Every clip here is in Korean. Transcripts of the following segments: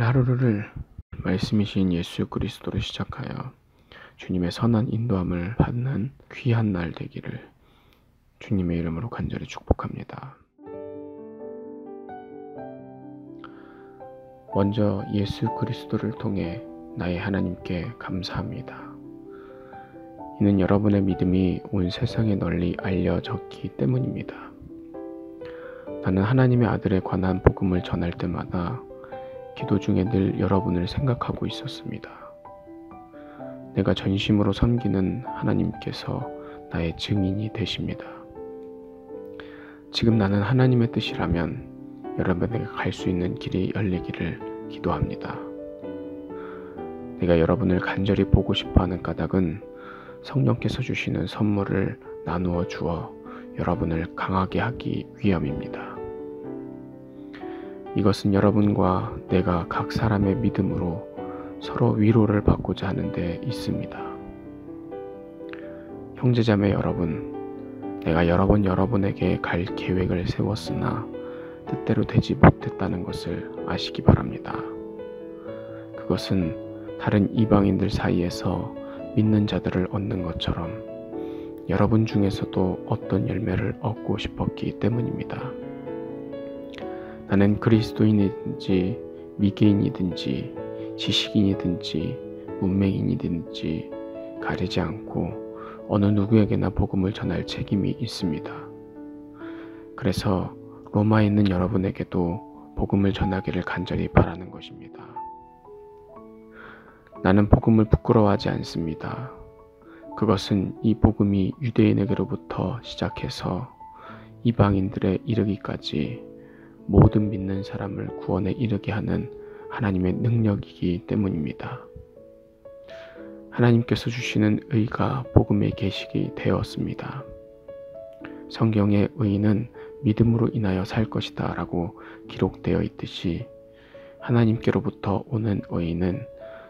하루를 말씀이신 예수 그리스도로 시작하여 주님의 선한 인도함을 받는 귀한 날 되기를 주님의 이름으로 간절히 축복합니다. 먼저 예수 그리스도를 통해 나의 하나님께 감사합니다. 이는 여러분의 믿음이 온 세상에 널리 알려졌기 때문입니다. 나는 하나님의 아들에 관한 복음을 전할 때마다 기도 중에 늘 여러분을 생각하고 있었습니다. 내가 전심으로 섬기는 하나님께서 나의 증인이 되십니다. 지금 나는 하나님의 뜻이라면 여러분에게 갈 수 있는 길이 열리기를 기도합니다. 내가 여러분을 간절히 보고 싶어하는 까닭은 성령께서 주시는 선물을 나누어 주어 여러분을 강하게 하기 위함입니다. 이것은 여러분과 내가 각 사람의 믿음으로 서로 위로를 받고자 하는 데 있습니다. 형제자매 여러분, 내가 여러 번 여러분에게 갈 계획을 세웠으나 뜻대로 되지 못했다는 것을 아시기 바랍니다. 그것은 다른 이방인들 사이에서 믿는 자들을 얻는 것처럼 여러분 중에서도 어떤 열매를 얻고 싶었기 때문입니다. 나는 그리스도인이든지 미개인이든지 지식인이든지 문맹인이든지 가리지 않고 어느 누구에게나 복음을 전할 책임이 있습니다. 그래서 로마에 있는 여러분에게도 복음을 전하기를 간절히 바라는 것입니다. 나는 복음을 부끄러워하지 않습니다. 그것은 이 복음이 유대인에게로부터 시작해서 이방인들에 이르기까지 모든 믿는 사람을 구원에 이르게 하는 하나님의 능력이기 때문입니다. 하나님께서 주시는 의가 복음의 계시가 되었습니다. 성경의 의는 믿음으로 인하여 살 것이다 라고 기록되어 있듯이 하나님께로부터 오는 의는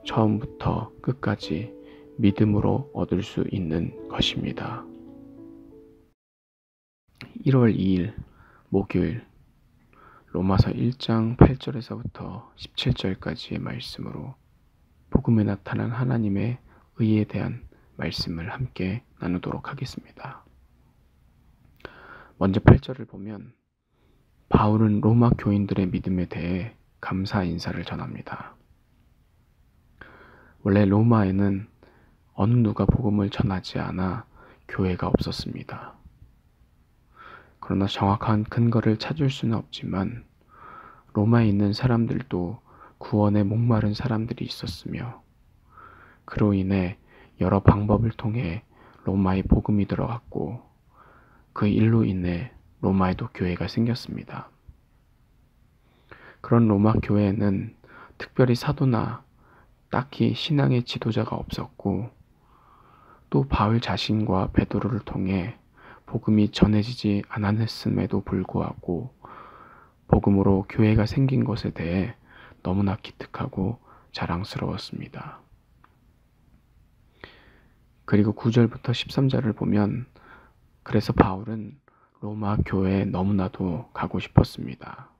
처음부터 끝까지 믿음으로 얻을 수 있는 것입니다. 1월 2일 목요일 로마서 1장 8절에서부터 17절까지의 말씀으로 복음에 나타난 하나님의 의에 대한 말씀을 함께 나누도록 하겠습니다. 먼저 8절을 보면 바울은 로마 교인들의 믿음에 대해 감사 인사를 전합니다. 원래 로마에는 어느 누가 복음을 전하지 않아 교회가 없었습니다. 그러나 정확한 근거를 찾을 수는 없지만 로마에 있는 사람들도 구원에 목마른 사람들이 있었으며 그로 인해 여러 방법을 통해 로마에 복음이 들어갔고 그 일로 인해 로마에도 교회가 생겼습니다. 그런 로마 교회에는 특별히 사도나 딱히 신앙의 지도자가 없었고 또 바울 자신과 베드로를 통해 복음이 전해지지 않았음에도 불구하고 복음으로 교회가 생긴 것에 대해 너무나 기특하고 자랑스러웠습니다. 그리고 9절부터 13절을 보면 그래서 바울은 로마 교회에 너무나도 가고 싶었습니다.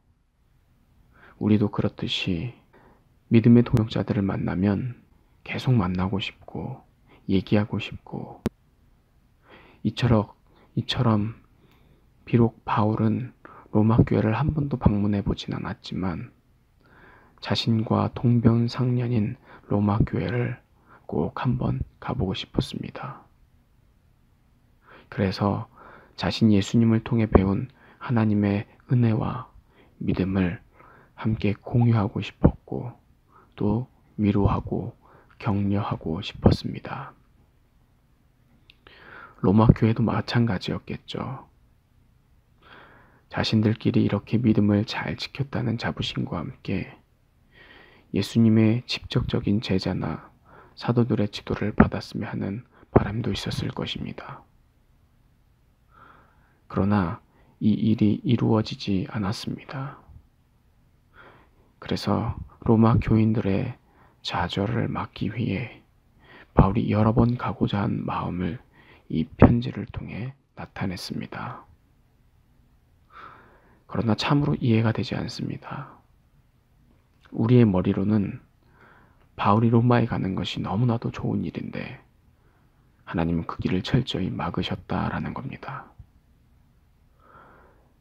우리도 그렇듯이 믿음의 동역자들을 만나면 계속 만나고 싶고 얘기하고 싶고 이처럼 비록 바울은 로마 교회를 한 번도 방문해 보진 않았지만 자신과 동병상련인 로마 교회를 꼭 한번 가보고 싶었습니다. 그래서 자신 예수님을 통해 배운 하나님의 은혜와 믿음을 함께 공유하고 싶었고 또 위로하고 격려하고 싶었습니다. 로마 교회도 마찬가지였겠죠. 자신들끼리 이렇게 믿음을 잘 지켰다는 자부심과 함께 예수님의 직접적인 제자나 사도들의 지도를 받았으면 하는 바람도 있었을 것입니다. 그러나 이 일이 이루어지지 않았습니다. 그래서 로마 교인들의 좌절을 막기 위해 바울이 여러 번 가고자 한 마음을 이 편지를 통해 나타냈습니다. 그러나 참으로 이해가 되지 않습니다. 우리의 머리로는 바울이 로마에 가는 것이 너무나도 좋은 일인데 하나님은 그 길을 철저히 막으셨다라는 겁니다.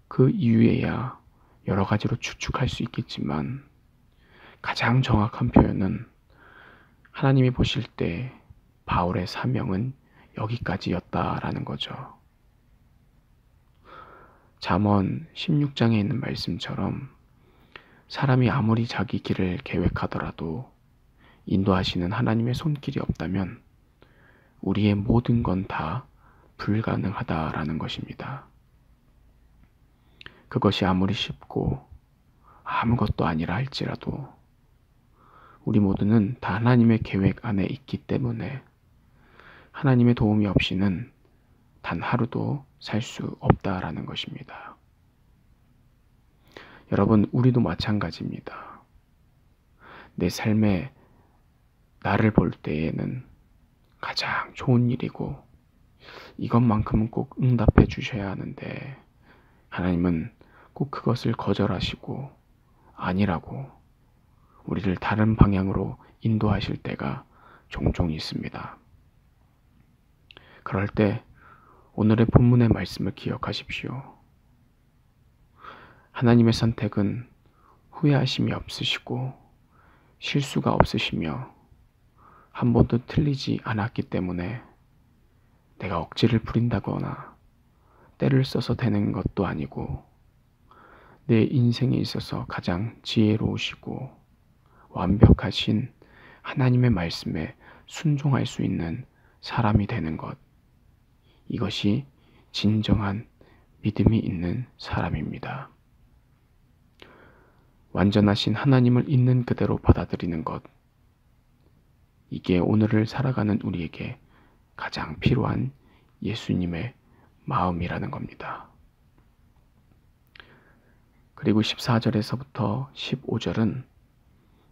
그 이유에야 여러 가지로 추측할 수 있겠지만 가장 정확한 표현은 하나님이 보실 때 바울의 사명은 여기까지였다라는 거죠. 잠언 16장에 있는 말씀처럼 사람이 아무리 자기 길을 계획하더라도 인도하시는 하나님의 손길이 없다면 우리의 모든 건 다 불가능하다라는 것입니다. 그것이 아무리 쉽고 아무것도 아니라 할지라도 우리 모두는 다 하나님의 계획 안에 있기 때문에 하나님의 도움이 없이는 단 하루도 살 수 없다라는 것입니다. 여러분, 우리도 마찬가지입니다. 내 삶에 나를 볼 때에는 가장 좋은 일이고 이것만큼은 꼭 응답해 주셔야 하는데 하나님은 꼭 그것을 거절하시고 아니라고 우리를 다른 방향으로 인도하실 때가 종종 있습니다. 그럴 때 오늘의 본문의 말씀을 기억하십시오. 하나님의 선택은 후회하심이 없으시고 실수가 없으시며 한 번도 틀리지 않았기 때문에 내가 억지를 부린다거나 때를 써서 되는 것도 아니고 내 인생에 있어서 가장 지혜로우시고 완벽하신 하나님의 말씀에 순종할 수 있는 사람이 되는 것, 이것이 진정한 믿음이 있는 사람입니다. 완전하신 하나님을 있는 그대로 받아들이는 것, 이게 오늘을 살아가는 우리에게 가장 필요한 예수님의 마음이라는 겁니다. 그리고 14절에서부터 15절은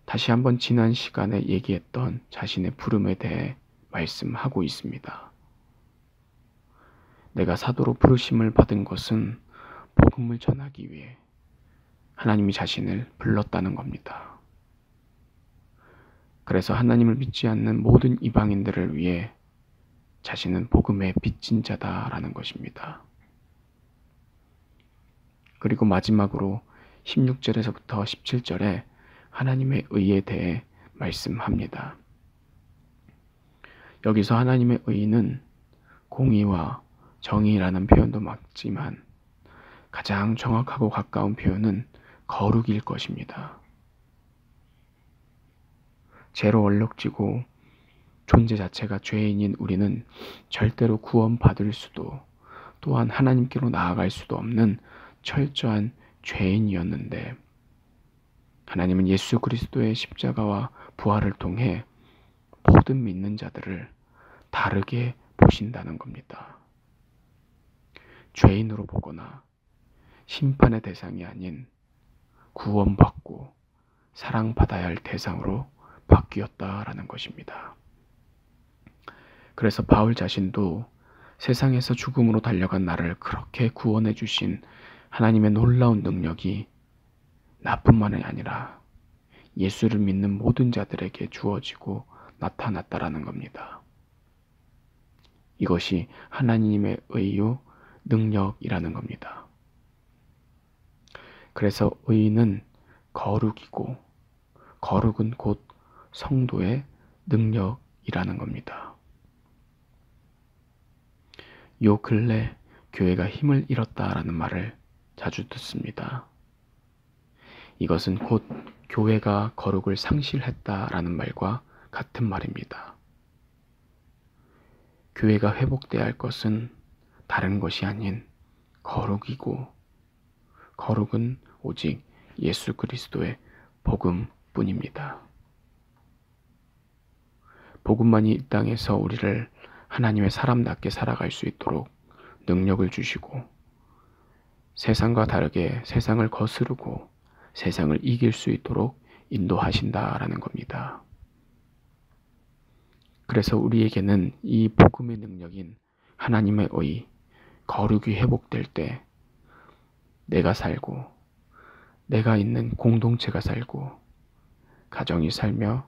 다시 한번 지난 시간에 얘기했던 자신의 부름에 대해 말씀하고 있습니다. 내가 사도로 부르심을 받은 것은 복음을 전하기 위해 하나님이 자신을 불렀다는 겁니다. 그래서 하나님을 믿지 않는 모든 이방인들을 위해 자신은 복음의 빚진 자다라는 것입니다. 그리고 마지막으로 16절에서부터 17절에 하나님의 의에 대해 말씀합니다. 여기서 하나님의 의는 공의와 정의라는 표현도 맞지만 가장 정확하고 가까운 표현은 거룩일 것입니다. 죄로 얼룩지고 존재 자체가 죄인인 우리는 절대로 구원받을 수도 또한 하나님께로 나아갈 수도 없는 철저한 죄인이었는데 하나님은 예수 그리스도의 십자가와 부활을 통해 모든 믿는 자들을 다르게 보신다는 겁니다. 죄인으로 보거나 심판의 대상이 아닌 구원받고 사랑받아야 할 대상으로 바뀌었다라는 것입니다. 그래서 바울 자신도 세상에서 죽음으로 달려간 나를 그렇게 구원해 주신 하나님의 놀라운 능력이 나뿐만이 아니라 예수를 믿는 모든 자들에게 주어지고 나타났다라는 겁니다. 이것이 하나님의 의요 능력이라는 겁니다. 그래서 의는 거룩이고 거룩은 곧 성도의 능력이라는 겁니다. 요 근래 교회가 힘을 잃었다라는 말을 자주 듣습니다. 이것은 곧 교회가 거룩을 상실했다라는 말과 같은 말입니다. 교회가 회복돼야 할 것은 다른 것이 아닌 거룩이고 거룩은 오직 예수 그리스도의 복음뿐입니다. 복음만이 이 땅에서 우리를 하나님의 사람답게 살아갈 수 있도록 능력을 주시고 세상과 다르게 세상을 거스르고 세상을 이길 수 있도록 인도하신다라는 겁니다. 그래서 우리에게는 이 복음의 능력인 하나님의 의, 거룩이 회복될 때 내가 살고 내가 있는 공동체가 살고 가정이 살며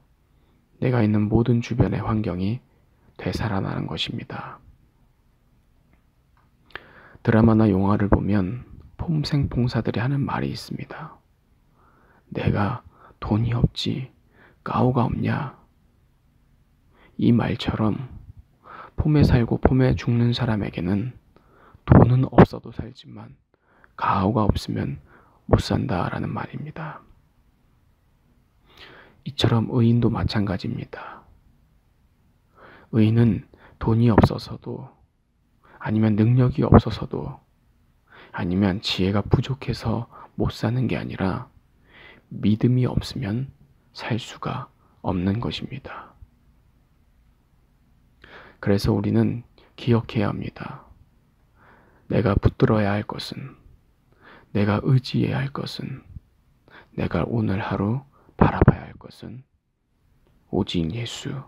내가 있는 모든 주변의 환경이 되살아나는 것입니다. 드라마나 영화를 보면 폼생퐁사들이 하는 말이 있습니다. 내가 돈이 없지 까오가 없냐? 이 말처럼 폼에 살고 폼에 죽는 사람에게는 돈은 없어도 살지만 가오가 없으면 못 산다라는 말입니다. 이처럼 의인도 마찬가지입니다. 의인은 돈이 없어서도 아니면 능력이 없어서도 아니면 지혜가 부족해서 못 사는 게 아니라 믿음이 없으면 살 수가 없는 것입니다. 그래서 우리는 기억해야 합니다. 내가 붙들어야 할 것은, 내가 의지해야 할 것은, 내가 오늘 하루 바라봐야 할 것은 오직 예수,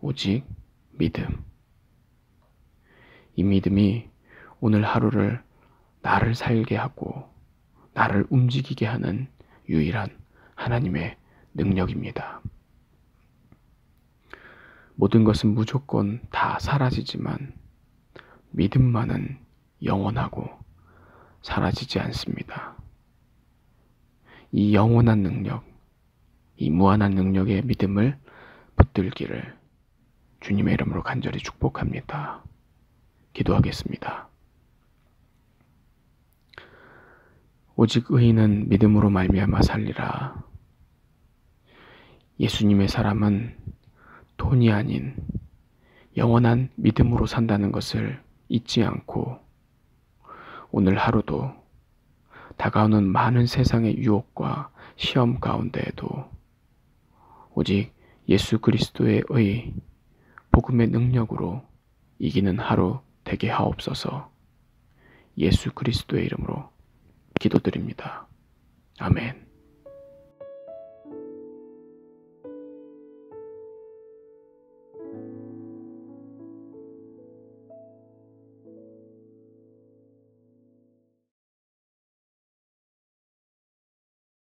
오직 믿음. 이 믿음이 오늘 하루를 나를 살게 하고 나를 움직이게 하는 유일한 하나님의 능력입니다. 모든 것은 무조건 다 사라지지만 믿음만은 영원하고 사라지지 않습니다. 이 영원한 능력, 이 무한한 능력의 믿음을 붙들기를 주님의 이름으로 간절히 축복합니다. 기도하겠습니다. 오직 의인은 믿음으로 말미암아 살리라. 예수님의 사람은 돈이 아닌 영원한 믿음으로 산다는 것을 잊지 않고 오늘 하루도 다가오는 많은 세상의 유혹과 시험 가운데에도 오직 예수 그리스도의 의, 복음의 능력으로 이기는 하루 되게 하옵소서. 예수 그리스도의 이름으로 기도드립니다. 아멘.